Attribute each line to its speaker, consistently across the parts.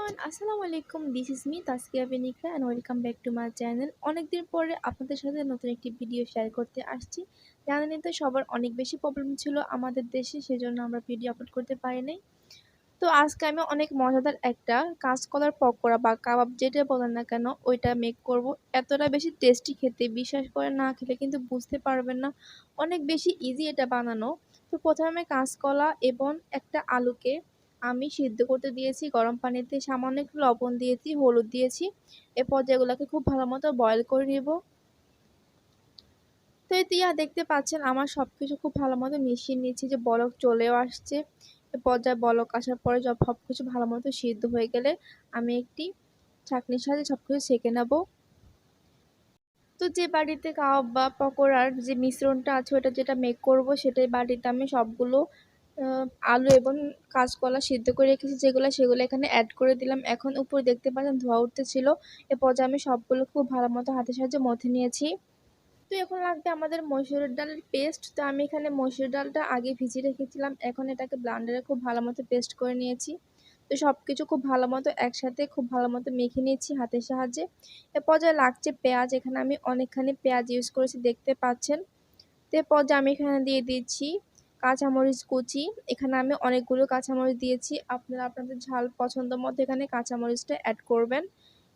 Speaker 1: Everyone, আসসালামু আলাইকুম। This is me Taskia Benika and welcome back to my channel. অনেকদিন পরে আপনাদের সাথে নতুন একটি ভিডিও শেয়ার করতে আসছি। জানেনই তো সবার অনেক বেশি প্রবলেম ছিল আমাদের দেশে, সেজন্য আমরা ভিডিও আপলোড করতে পারি নাই। তো আজকে আমি অনেক মজাদার একটা কাঁচকলার পকোড়া বা কাবাব যেটা বলেন না কেন ওইটা মেক করব। এতটা বেশি টেস্টি খেতে, বিশ্বাস করে না খেলে কিন্তু বুঝতে পারবেন না। অনেক বেশি ইজি এটা বানানো। তো প্রথমে কাঁচকলা এবং একটা আলুকে আমি সিদ্ধ করতে দিয়েছি গরম পানিতে, সামান্য একটু লবণ দিয়েছি, হলুদ দিয়েছি। এরপর যেগুলোকে খুব ভালো মতো বয়েল করে নেব। তো ইয়া দেখতে পাচ্ছেন আমার সবকিছু খুব ভালো মতো মিশিয়ে নিচ্ছি, যে বলক চলেও আসছে। এ পর্যায়ে বলক আসার পরে সবকিছু ভালো মতো সিদ্ধ হয়ে গেলে আমি একটি ছাঁকনির সাহায্যে সবকিছু ছেঁকে নেব। তো যে বাড়িতে কাবাব বা পকোড়ার যে মিশ্রণটা আছে ওটা যেটা মেক করব, সেটাই বাড়িতে আমি সবগুলো আলু এবং কাঁচকলা সিদ্ধ করে রেখেছি সেগুলো এখানে অ্যাড করে দিলাম। এখন উপরে দেখতে পাচ্ছেন ধোয়া উঠতেছিল। এ পর্যায়ে আমি সবগুলো খুব ভালো মতো হাতের সাহায্যে মথে নিয়েছি। তো এখন লাগবে আমাদের মসুরের ডালের পেস্ট। তো আমি এখানে মসুর ডালটা আগে ভিজিয়ে রেখেছিলাম, এখন এটাকে ব্লান্ডারে খুব ভালো মতো পেস্ট করে নিয়েছি। তো সব কিছু খুব ভালো মতো একসাথে খুব ভালো মতো মেখে নিয়েছি হাতের সাহায্যে। এ পর্যায়ে লাগছে পেঁয়াজ, এখানে আমি অনেকখানি পেঁয়াজ ইউজ করেছি দেখতে পাচ্ছেন। তো এ পর্যায়ে আমি এখানে দিয়ে দিচ্ছি কাঁচামরিচ কুচি। এখানে আমি অনেকগুলো কাঁচামরিচ দিয়েছি, আপনারা আপনাদের ঝাল পছন্দ মতো এখানে কাঁচামরিচটা অ্যাড করবেন।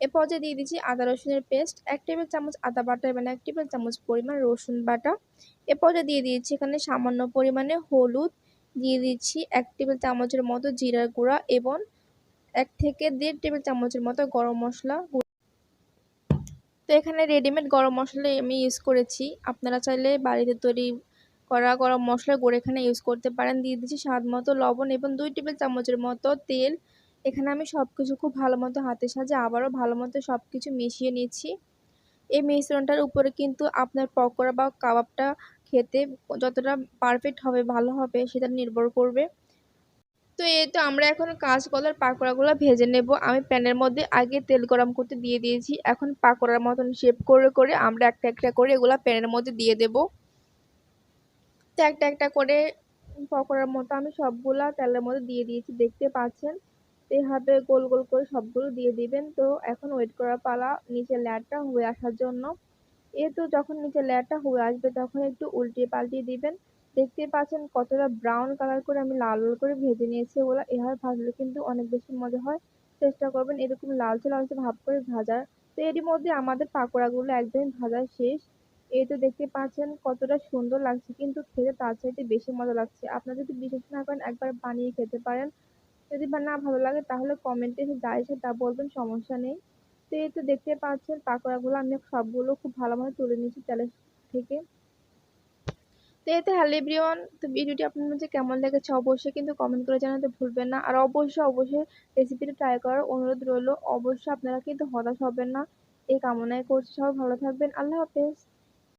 Speaker 1: এ পর্যায়ে দিয়ে দিচ্ছি আদা রসুনের পেস্ট, 1 টেবিল চামচ আদা বাটা এবং 1 টেবিল চামচ পরিমাণ রসুন বাটা। এ পর্যায়ে দিয়ে দিচ্ছি এখানে সামান্য পরিমাণে হলুদ, দিয়ে দিচ্ছি 1 টেবিল চামচের মতো জিরার গুঁড়া এবং 1 থেকে 1.5 টেবিল চামচের মতো গরম মশলা। তো এখানে রেডিমেড গরম মশলা আমি ইউজ করেছি, আপনারা চাইলে বাড়িতে তৈরি করা গরম মশলার গুঁড়ো এখানে ইউজ করতে পারেন। দিয়ে দিচ্ছি স্বাদ মতো লবণ এবং 2 টেবিল চামচের মতো তেল। এখানে আমি সব কিছু খুব ভালো মতো হাতের সাহায্যে আবারও ভালো মতো সব কিছু মিশিয়ে নিচ্ছি। এই মিশ্রণটার উপরে কিন্তু আপনার পকোড়া বা কাবাবটা খেতে যতটা পারফেক্ট হবে, ভালো হবে, সেটা নির্ভর করবে। তো এই তো আমরা এখন কাঁচকলার পাকোড়াগুলো ভেজে নেব। আমি প্যানের মধ্যে আগে তেল গরম করতে দিয়ে দিয়েছি, এখন পাকোড়ার মতন শেপ করে করে আমরা একটা একটা করে এগুলা প্যানের মধ্যে দিয়ে দেব। তো একটা একটা করে পকোড়ার মতো আমি সবগুলা তেলের মধ্যে দিয়ে দিয়েছি দেখতে পাচ্ছেন। এভাবে গোল গোল করে সবগুলো দিয়ে দিবেন। তো এখন ওয়েট করার পালা নিচের লেয়ারটা হয়ে আসার জন্য। তো যখন নিচের লেয়ারটা হয়ে আসবে তখন একটু উল্টিয়ে পাল্টিয়ে দিবেন। দেখতে পাচ্ছেন কতটা ব্রাউন কালার করে আমি লাল লাল করে ভেজে নিয়েছি ওগুলো। এভাবে ভাজলে কিন্তু অনেক বেশি মজা হয়, চেষ্টা করবেন এরকম লালচে লালচে ভাব করে ভাজার। তো এরই মধ্যে আমাদের পাকোড়াগুলো একদমই ভাজা শেষ। এই তো দেখতে পাচ্ছেন কতটা সুন্দর লাগছে, কিন্তু খেতে তার চাইতে বেশি মজা লাগছে। আপনারা যদি বিশ্বাস না করেন একবার বানিয়ে খেতে পারেন। যদি বা না ভালো লাগে তাহলে কমেন্টে এসে যা এসে তা বলবেন, সমস্যা নেই। তো এই তো দেখতে পাচ্ছেন পাকোড়াগুলো আমি সবগুলো খুব ভালোভাবে তুলে নিয়েছি তেলের থেকে। তো এতে হ্যালো এভরিওয়ান, তো ভিডিওটি আপনার কাছে কেমন লেগেছে অবশ্যই কিন্তু কমেন্ট করে জানাতে ভুলবেন না। আর অবশ্যই অবশ্যই রেসিপিটা ট্রাই করার অনুরোধ রইল। অবশ্যই আপনারা কিন্তু হতাশ হবেন না, এই কামনাই করছি। সবাই ভালো থাকবেন। আল্লাহ হাফেজ।